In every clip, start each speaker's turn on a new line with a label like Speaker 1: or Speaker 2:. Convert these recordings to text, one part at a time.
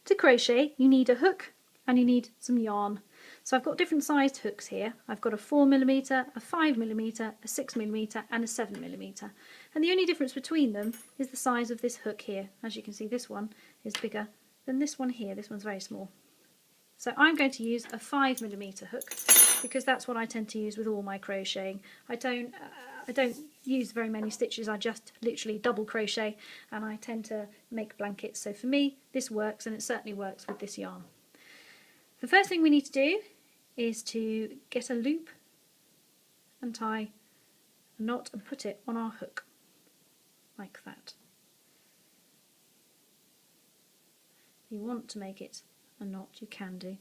Speaker 1: To crochet you need a hook and you need some yarn. So I've got different sized hooks here. I've got a 4mm, a 5mm, a 6mm and a 7mm. And the only difference between them is the size of this hook here. As you can see, this one is bigger than this one here. This one's very small. So I'm going to use a 5mm hook because that's what I tend to use with all my crocheting. I don't use very many stitches, I just literally double crochet, and I tend to make blankets. So for me this works, and it certainly works with this yarn. The first thing we need to do is to get a loop and tie a knot and put it on our hook like that. If you want to make it a knot you can do,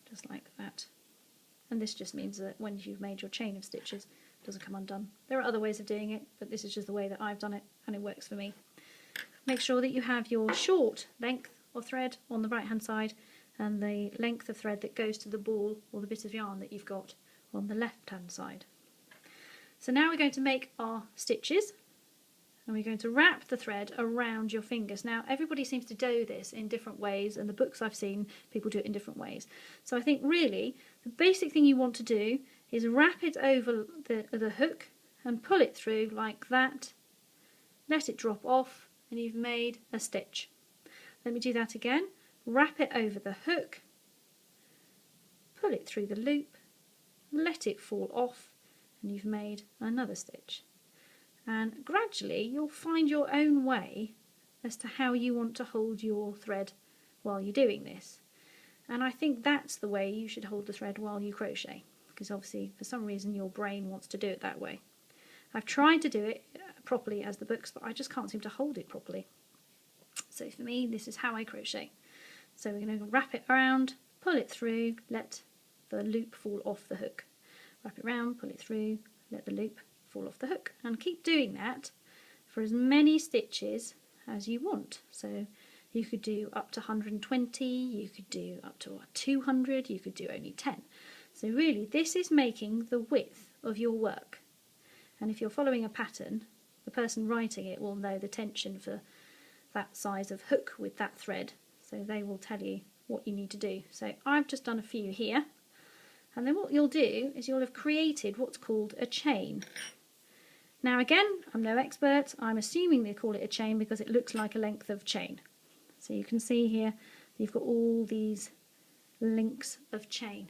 Speaker 1: just like that. And this just means that when you've made your chain of stitches it doesn't come undone. There are other ways of doing it, but this is just the way that I've done it and it works for me. Make sure that you have your short length of thread on the right hand side and the length of thread that goes to the ball or the bit of yarn that you've got on the left hand side. So now we're going to make our stitches, and we're going to wrap the thread around your fingers. Now everybody seems to do this in different ways, and the books I've seen people do it in different ways. So I think really the basic thing you want to do is wrap it over the hook and pull it through like that, let it drop off, and you've made a stitch. Let me do that again. Wrap it over the hook, pull it through the loop, let it fall off, and you've made another stitch. And gradually you'll find your own way as to how you want to hold your thread while you're doing this. And I think that's the way you should hold the thread while you crochet, because obviously for some reason your brain wants to do it that way. I've tried to do it properly as the books, but I just can't seem to hold it properly. So for me this is how I crochet. So we're going to wrap it around, pull it through, let the loop fall off the hook. Wrap it around, pull it through, let the loop fall off the hook, and keep doing that for as many stitches as you want. So you could do up to 120, you could do up to 200, you could do only 10. So really this is making the width of your work, and if you're following a pattern the person writing it will know the tension for that size of hook with that thread, so they will tell you what you need to do. So I've just done a few here, and then what you'll do is you'll have created what's called a chain. Now again, I'm no expert, I'm assuming they call it a chain because it looks like a length of chain. So you can see here you've got all these links of chain.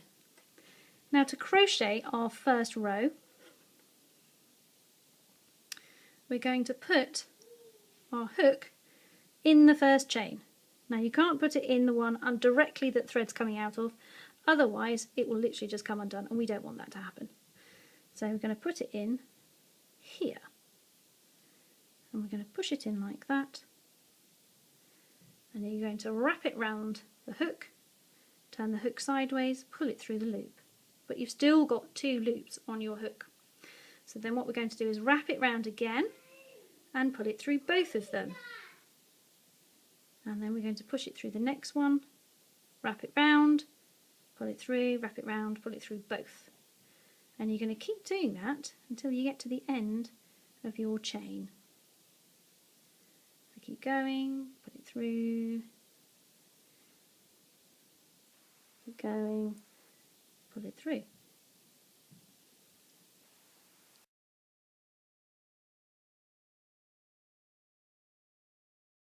Speaker 1: Now to crochet our first row, we're going to put our hook in the first chain. Now you can't put it in the one directly that thread's coming out of, otherwise it will literally just come undone, and we don't want that to happen. So we're going to put it in here, and we're going to push it in like that, and then you're going to wrap it round the hook, turn the hook sideways, pull it through the loop, but you've still got 2 loops on your hook. So then what we're going to do is wrap it round again and pull it through both of them, and then we're going to push it through the next one, wrap it round, pull it through, wrap it round, pull it through both. And you're going to keep doing that until you get to the end of your chain. So keep going, put it through, keep going, pull it through.